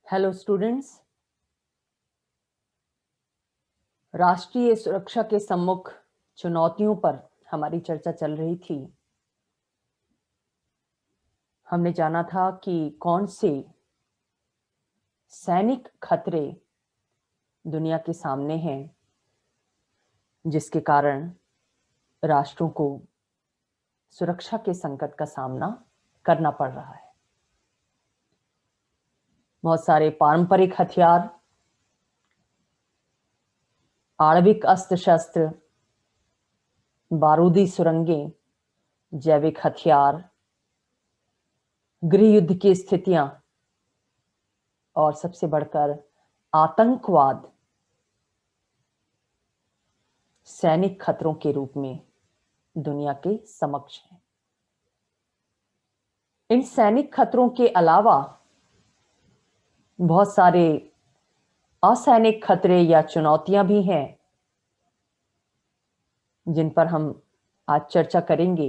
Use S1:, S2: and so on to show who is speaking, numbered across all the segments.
S1: Hello students. राष्ट्रीय सुरक्षा के सम्मुख चुनौतियों पर हमारी चर्चा चल रही थी। हमने जाना था कि कौन से सैनिक खतरे दुनिया के सामने हैं जिसके कारण राष्ट्रों को सुरक्षा के संकट का सामना करना पड़ रहा है। बहुत सारे पारंपरिक हथियार, आणविक अस्त्र शस्त्र, बारूदी सुरंगें, जैविक हथियार, गृह युद्ध की स्थितियां और सबसे बढ़कर आतंकवाद सैनिक खतरों के रूप में दुनिया के समक्ष है। इन सैनिक खतरों के अलावा बहुत सारे असैनिक खतरे या चुनौतियां भी हैं जिन पर हम आज चर्चा करेंगे।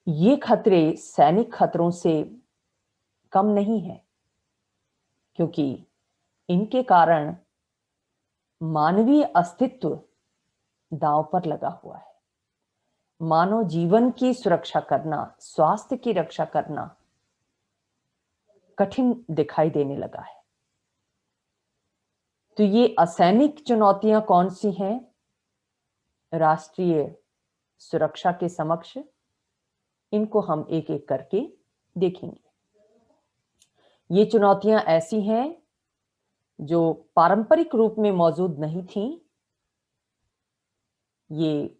S1: ये खतरे सैनिक खतरों से कम नहीं है, क्योंकि इनके कारण मानवीय अस्तित्व दांव पर लगा हुआ है। मानव जीवन की सुरक्षा करना, स्वास्थ्य की रक्षा करना कठिन दिखाई देने लगा है। तो ये असैनिक चुनौतियां कौन सी हैं राष्ट्रीय सुरक्षा के समक्ष, इनको हम एक एक करके देखेंगे। ये चुनौतियां ऐसी हैं जो पारंपरिक रूप में मौजूद नहीं थीं। ये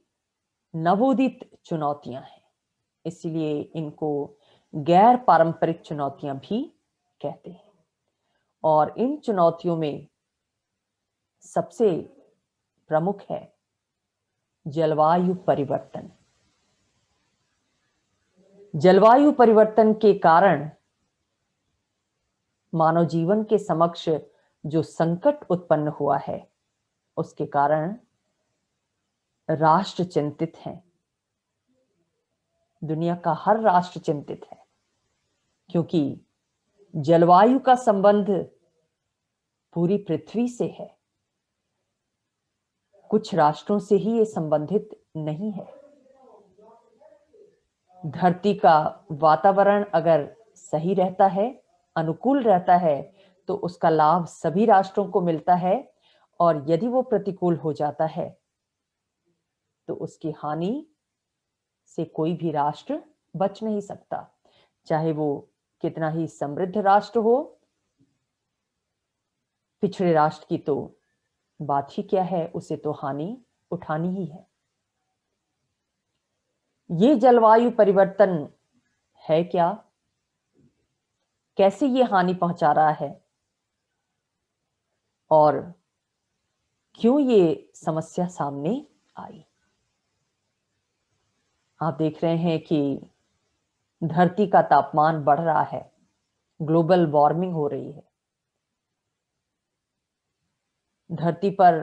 S1: नवोदित चुनौतियां हैं, इसलिए इनको गैर पारंपरिक चुनौतियां भी कहते हैं। और इन चुनौतियों में सबसे प्रमुख है जलवायु परिवर्तन। जलवायु परिवर्तन के कारण मानव जीवन के समक्ष जो संकट उत्पन्न हुआ है, उसके कारण राष्ट्र चिंतित हैं। दुनिया का हर राष्ट्र चिंतित है, क्योंकि जलवायु का संबंध पूरी पृथ्वी से है। कुछ राष्ट्रों से ही ये संबंधित नहीं है। धरती का वातावरण अगर सही रहता है, अनुकूल रहता है, तो उसका लाभ सभी राष्ट्रों को मिलता है, और यदि वो प्रतिकूल हो जाता है तो उसकी हानि से कोई भी राष्ट्र बच नहीं सकता, चाहे वो कितना ही समृद्ध राष्ट्र हो। पिछड़े राष्ट्र की तो बात ही क्या है, उसे तो हानि उठानी ही है। ये जलवायु परिवर्तन है क्या? कैसे ये हानि पहुंचा रहा है? और क्यों ये समस्या सामने आई? आप देख रहे हैं कि धरती का तापमान बढ़ रहा है, ग्लोबल वार्मिंग हो रही है। धरती पर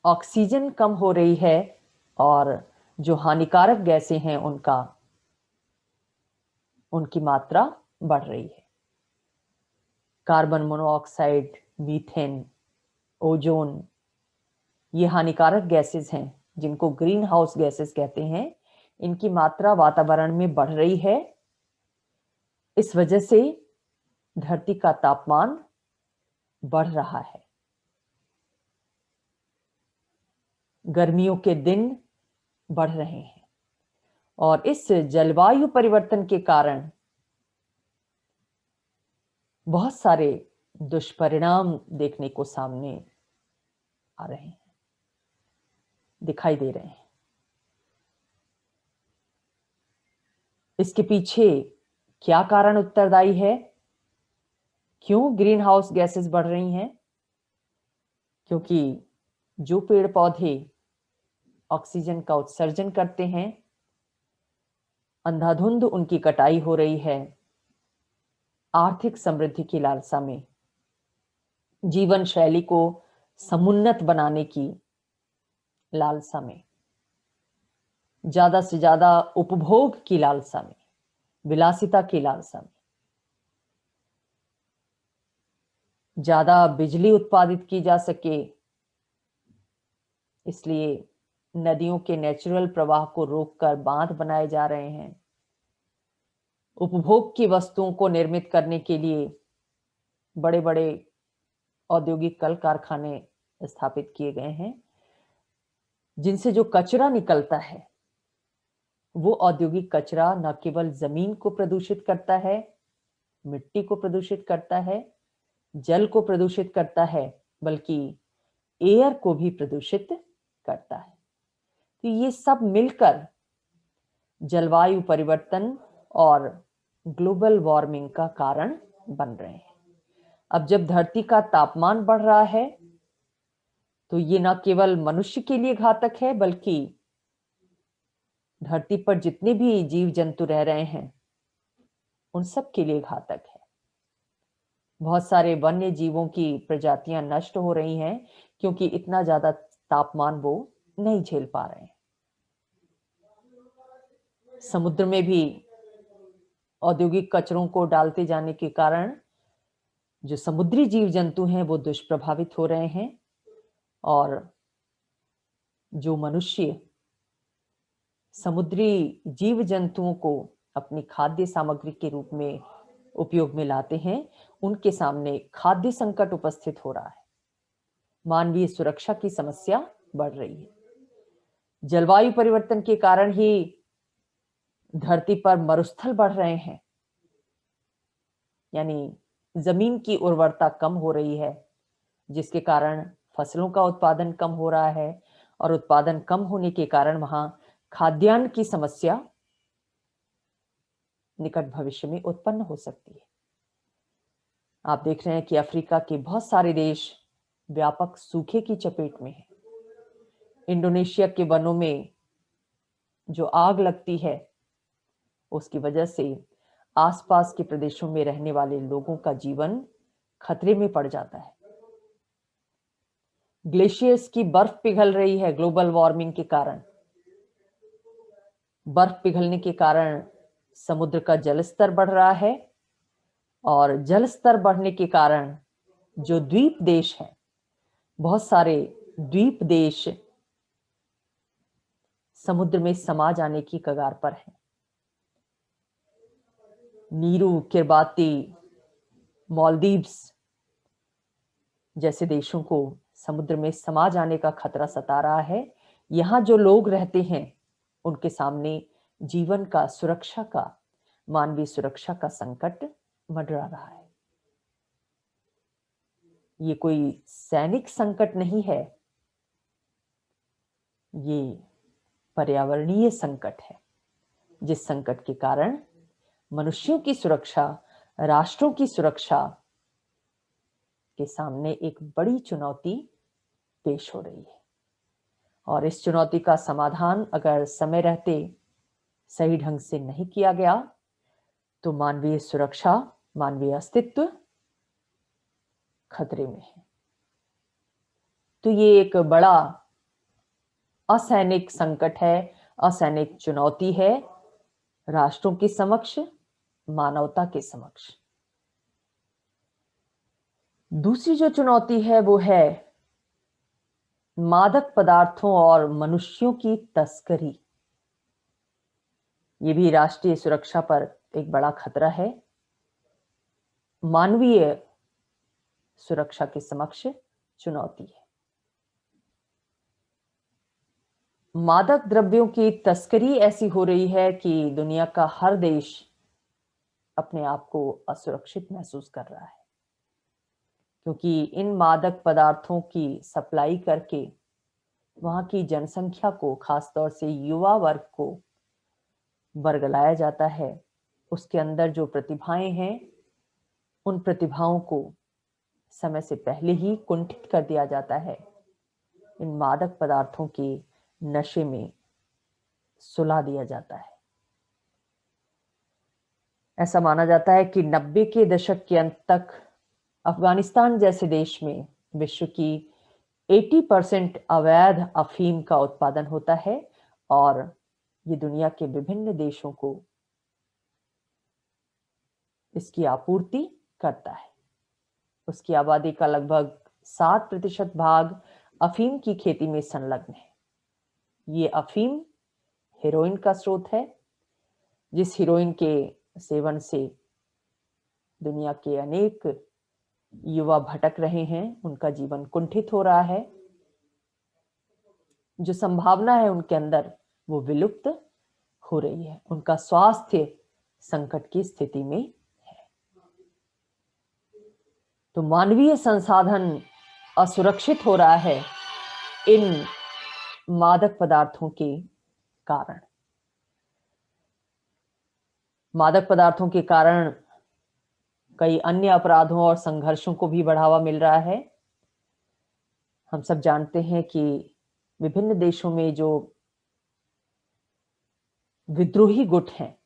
S1: ऑक्सीजन कम हो रही है, और जो हानिकारक गैसें हैं उनकी मात्रा बढ़ रही है। कार्बन मोनोऑक्साइड, मीथेन, ओजोन, ये हानिकारक गैसेस हैं जिनको ग्रीन हाउस गैसेस कहते हैं। इनकी मात्रा वातावरण में बढ़ रही है। इस वजह से धरती का तापमान बढ़ रहा है। गर्मियों के दिन बढ़ रहे हैं, और इस जलवायु परिवर्तन के कारण बहुत सारे दुष्परिणाम देखने को सामने आ रहे हैं, दिखाई दे रहे हैं। इसके पीछे क्या कारण उत्तरदायी है? क्यों ग्रीन हाउस गैसेस बढ़ रही हैं? क्योंकि जो पेड़ पौधे ऑक्सीजन का उत्सर्जन करते हैं, अंधाधुंध उनकी कटाई हो रही है। आर्थिक समृद्धि की लालसा में, जीवन शैली को समुन्नत बनाने की लालसा में, ज्यादा से ज्यादा उपभोग की लालसा में, विलासिता की लालसा में ज्यादा बिजली उत्पादित की जा सके, इसलिए नदियों के नेचुरल प्रवाह को रोककर बांध बनाए जा रहे हैं। उपभोग की वस्तुओं को निर्मित करने के लिए बड़े बड़े औद्योगिक कल कारखाने स्थापित किए गए हैं, जिनसे जो कचरा निकलता है वो औद्योगिक कचरा न केवल जमीन को प्रदूषित करता है, मिट्टी को प्रदूषित करता है, जल को प्रदूषित करता है, बल्कि एयर को भी प्रदूषित करता है। तो ये सब मिलकर जलवायु परिवर्तन और ग्लोबल वार्मिंग का कारण बन रहे हैं। अब जब धरती का तापमान बढ़ रहा है तो ये न केवल मनुष्य के लिए घातक है, बल्कि धरती पर जितने भी जीव जंतु रह रहे हैं उन सब के लिए घातक है। बहुत सारे वन्य जीवों की प्रजातियां नष्ट हो रही हैं क्योंकि इतना ज्यादा तापमान वो नहीं झेल पा रहे हैं। समुद्र में भी औद्योगिक कचरों को डालते जाने के कारण जो समुद्री जीव जंतु हैं वो दुष्प्रभावित हो रहे हैं, और जो मनुष्य समुद्री जीव जंतुओं को अपनी खाद्य सामग्री के रूप में उपयोग में लाते हैं, उनके सामने खाद्य संकट उपस्थित हो रहा है। मानवीय सुरक्षा की समस्या बढ़ रही है। जलवायु परिवर्तन के कारण ही धरती पर मरुस्थल बढ़ रहे हैं, यानी जमीन की उर्वरता कम हो रही है, जिसके कारण फसलों का उत्पादन कम हो रहा है, और उत्पादन कम होने के कारण वहां खाद्यान्न की समस्या निकट भविष्य में उत्पन्न हो सकती है। आप देख रहे हैं कि अफ्रीका के बहुत सारे देश व्यापक सूखे की चपेट में हैं। इंडोनेशिया के वनों में जो आग लगती है उसकी वजह से आसपास के प्रदेशों में रहने वाले लोगों का जीवन खतरे में पड़ जाता है। ग्लेशियर्स की बर्फ पिघल रही है ग्लोबल वार्मिंग के कारण। बर्फ पिघलने के कारण समुद्र का जल स्तर बढ़ रहा है, और जल स्तर बढ़ने के कारण जो द्वीप देश हैं, बहुत सारे द्वीप देश समुद्र में समा जाने की कगार पर हैं। नीरू, किरबाती, मालदीव्स जैसे देशों को समुद्र में समा जाने का खतरा सता रहा है। यहाँ जो लोग रहते हैं उनके सामने जीवन का, सुरक्षा का, मानवीय सुरक्षा का संकट मंडरा रहा है। ये कोई सैनिक संकट नहीं है, ये पर्यावरणीय संकट है, जिस संकट के कारण मनुष्यों की सुरक्षा, राष्ट्रों की सुरक्षा के सामने एक बड़ी चुनौती पेश हो रही है। और इस चुनौती का समाधान अगर समय रहते सही ढंग से नहीं किया गया तो मानवीय सुरक्षा, मानवीय अस्तित्व खतरे में है। तो ये एक बड़ा असैनिक संकट है, असैनिक चुनौती है राष्ट्रों के समक्ष, मानवता के समक्ष। दूसरी जो चुनौती है वो है मादक पदार्थों और मनुष्यों की तस्करी। ये भी राष्ट्रीय सुरक्षा पर एक बड़ा खतरा है, मानवीय सुरक्षा के समक्ष चुनौती है। मादक द्रव्यों की तस्करी ऐसी हो रही है कि दुनिया का हर देश अपने आप को असुरक्षित महसूस कर रहा है, क्योंकि इन मादक पदार्थों की सप्लाई करके वहां की जनसंख्या को, खासतौर से युवा वर्ग को बरगलाया जाता है। उसके अंदर जो प्रतिभाएं हैं उन प्रतिभाओं को समय से पहले ही कुंठित कर दिया जाता है, इन मादक पदार्थों के नशे में सुला दिया जाता है। ऐसा माना जाता है कि 90 के दशक के अंत तक अफगानिस्तान जैसे देश में विश्व की 80% अवैध अफीम का उत्पादन होता है, और ये दुनिया के विभिन्न देशों को इसकी आपूर्ति करता है। उसकी आबादी का लगभग 7% भाग अफीम की खेती में संलग्न है। ये अफीम हेरोइन का स्रोत है, जिस हीरोइन के सेवन से दुनिया के अनेक युवा भटक रहे हैं, उनका जीवन कुंठित हो रहा है। जो संभावना है उनके अंदर वो विलुप्त हो रही है। उनका स्वास्थ्य संकट की स्थिति में है। तो मानवीय संसाधन असुरक्षित हो रहा है इन मादक पदार्थों के कारण। मादक पदार्थों के कारण कई अन्य अपराधों और संघर्षों को भी बढ़ावा मिल रहा है। हम सब जानते हैं कि विभिन्न देशों में जो विद्रोही गुट हैं,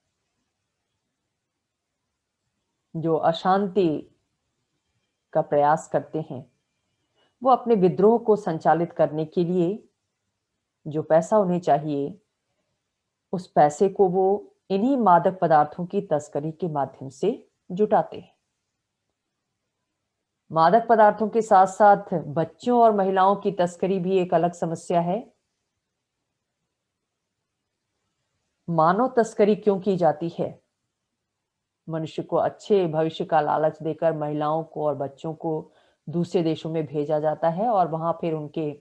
S1: जो अशांति का प्रयास करते हैं, वो अपने विद्रोह को संचालित करने के लिए जो पैसा उन्हें चाहिए, उस पैसे को वो इन्हीं मादक पदार्थों की तस्करी के माध्यम से जुटाते हैं। मादक पदार्थों के साथ साथ बच्चों और महिलाओं की तस्करी भी एक अलग समस्या है। मानव तस्करी क्यों की जाती है? मनुष्य को अच्छे भविष्य का लालच देकर महिलाओं को और बच्चों को दूसरे देशों में भेजा जाता है और वहां फिर उनके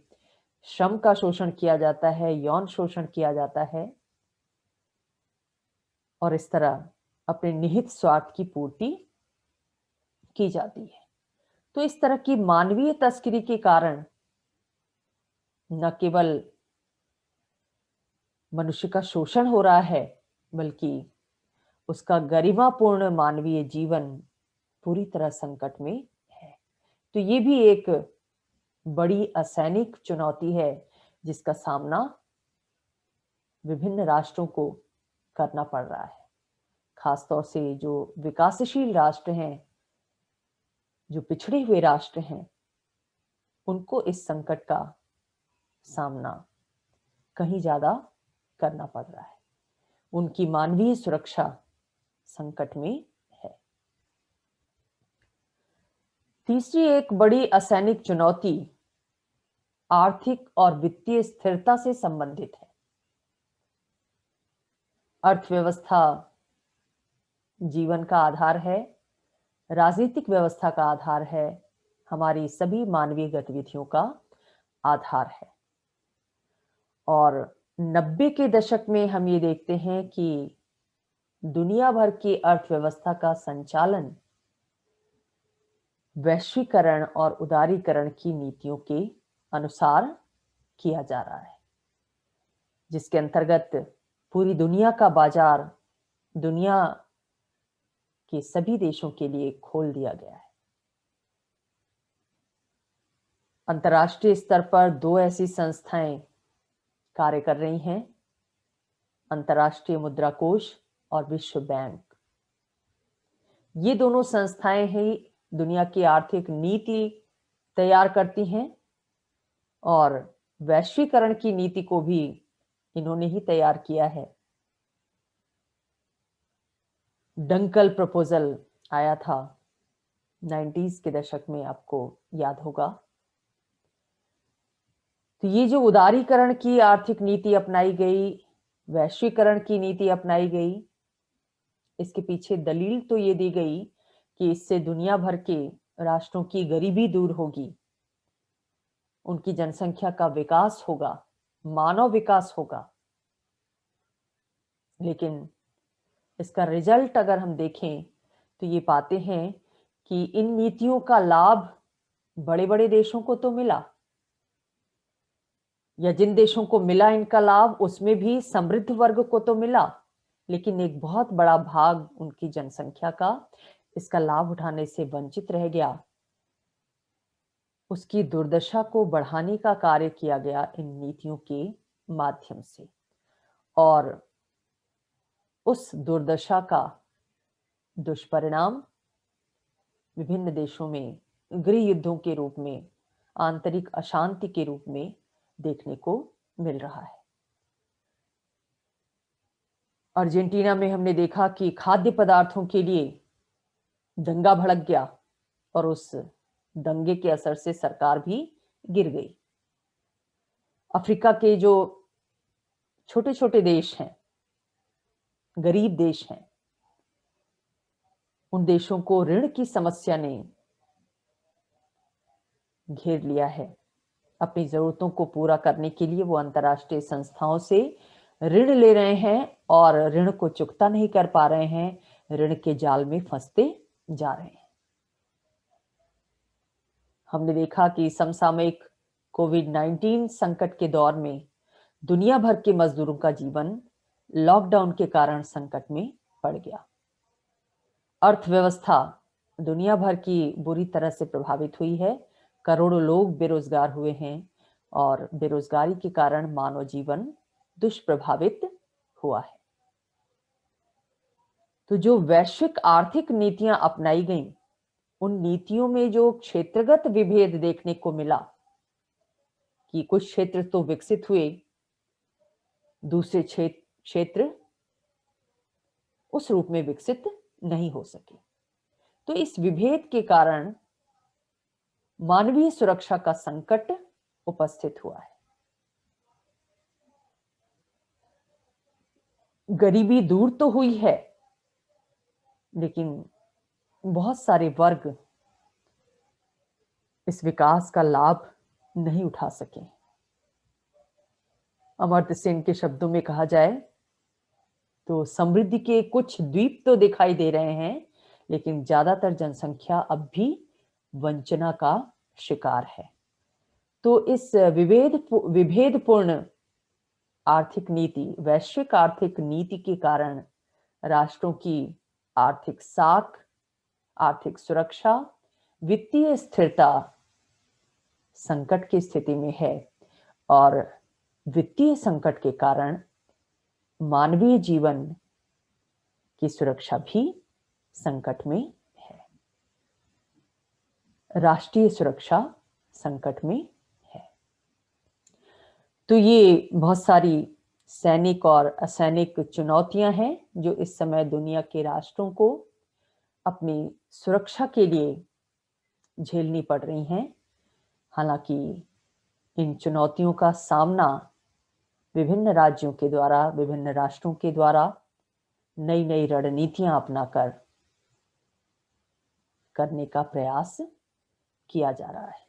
S1: श्रम का शोषण किया जाता है, यौन शोषण किया जाता है और इस तरह अपने निहित स्वार्थ की पूर्ति की जाती है। तो इस तरह की मानवीय तस्करी के कारण न केवल मनुष्य का शोषण हो रहा है, बल्कि उसका गरिमापूर्ण मानवीय जीवन पूरी तरह संकट में है। तो ये भी एक बड़ी असैनिक चुनौती है जिसका सामना विभिन्न राष्ट्रों को करना पड़ रहा है। खासतौर से जो विकासशील राष्ट्र हैं, जो पिछड़े हुए राष्ट्र हैं, उनको इस संकट का सामना कहीं ज्यादा करना पड़ रहा है। उनकी मानवीय सुरक्षा संकट में है। तीसरी एक बड़ी असैनिक चुनौती आर्थिक और वित्तीय स्थिरता से संबंधित है। अर्थव्यवस्था जीवन का आधार है, राजनीतिक व्यवस्था का आधार है, हमारी सभी मानवीय गतिविधियों का आधार है। और 90 के दशक में हम ये देखते हैं कि दुनिया भर की अर्थव्यवस्था का संचालन वैश्वीकरण और उदारीकरण की नीतियों के अनुसार किया जा रहा है, जिसके अंतर्गत पूरी दुनिया का बाजार दुनिया के सभी देशों के लिए खोल दिया गया है। अंतर्राष्ट्रीय स्तर पर दो ऐसी संस्थाएं कार्य कर रही हैं, अंतर्राष्ट्रीय मुद्रा कोष और विश्व बैंक। ये दोनों संस्थाएं ही दुनिया की आर्थिक नीति तैयार करती हैं और वैश्वीकरण की नीति को भी इन्होंने ही तैयार किया है। डंकल प्रपोजल आया था 90s के दशक में, आपको याद होगा। तो ये जो उदारीकरण की आर्थिक नीति अपनाई गई, वैश्वीकरण की नीति अपनाई गई, इसके पीछे दलील तो ये दी गई कि इससे दुनिया भर के राष्ट्रों की गरीबी दूर होगी, उनकी जनसंख्या का विकास होगा, मानव विकास होगा। लेकिन इसका रिजल्ट अगर हम देखें तो ये पाते हैं कि इन नीतियों का लाभ बड़े बड़े देशों को तो मिला, या जिन देशों को मिला इनका लाभ उसमें भी समृद्ध वर्ग को तो मिला, लेकिन एक बहुत बड़ा भाग उनकी जनसंख्या का इसका लाभ उठाने से वंचित रह गया। उसकी दुर्दशा को बढ़ाने का कार्य किया गया इन नीतियों के माध्यम से, और उस दुर्दशा का दुष्परिणाम विभिन्न देशों में गृह युद्धों के रूप में, आंतरिक अशांति के रूप में देखने को मिल रहा है। अर्जेंटीना में हमने देखा कि खाद्य पदार्थों के लिए दंगा भड़क गया और उस दंगे के असर से सरकार भी गिर गई। अफ्रीका के जो छोटे छोटे देश हैं, गरीब देश हैं, उन देशों को ऋण की समस्या ने घेर लिया है। अपनी जरूरतों को पूरा करने के लिए वो अंतर्राष्ट्रीय संस्थाओं से ऋण ले रहे हैं और ऋण को चुकता नहीं कर पा रहे हैं, ऋण के जाल में फंसते जा रहे हैं। हमने देखा कि समसामयिक कोविड-19 संकट के दौर में दुनिया भर के मजदूरों का जीवन लॉकडाउन के कारण संकट में पड़ गया। अर्थव्यवस्था दुनिया भर की बुरी तरह से प्रभावित हुई है। करोड़ों लोग बेरोजगार हुए हैं और बेरोजगारी के कारण मानव जीवन दुष्प्रभावित हुआ है। तो जो वैश्विक आर्थिक नीतियां अपनाई गईं, उन नीतियों में जो क्षेत्रगत विभेद देखने को मिला कि कुछ क्षेत्र तो विकसित हुए, दूसरे क्षेत्र उस रूप में विकसित नहीं हो सके। तो इस विभेद के कारण मानवीय सुरक्षा का संकट उपस्थित हुआ है। गरीबी दूर तो हुई है, लेकिन बहुत सारे वर्ग इस विकास का लाभ नहीं उठा सके। अमर्त्य सेन के शब्दों में कहा जाए तो समृद्धि के कुछ द्वीप तो दिखाई दे रहे हैं, लेकिन ज्यादातर जनसंख्या अब भी वंचना का शिकार है। तो इस विभेदपूर्ण आर्थिक नीति, वैश्विक आर्थिक नीति के कारण राष्ट्रों की आर्थिक साख, आर्थिक सुरक्षा, वित्तीय स्थिरता संकट की स्थिति में है और वित्तीय संकट के कारण मानवीय जीवन की सुरक्षा भी संकट में है। राष्ट्रीय सुरक्षा संकट में है। तो ये बहुत सारी सैनिक और असैनिक चुनौतियां हैं जो इस समय दुनिया के राष्ट्रों को अपनी सुरक्षा के लिए झेलनी पड़ रही हैं। हालांकि इन चुनौतियों का सामना विभिन्न राज्यों के द्वारा, विभिन्न राष्ट्रों के द्वारा नई नई रणनीतियां अपनाकर करने का प्रयास किया जा रहा है।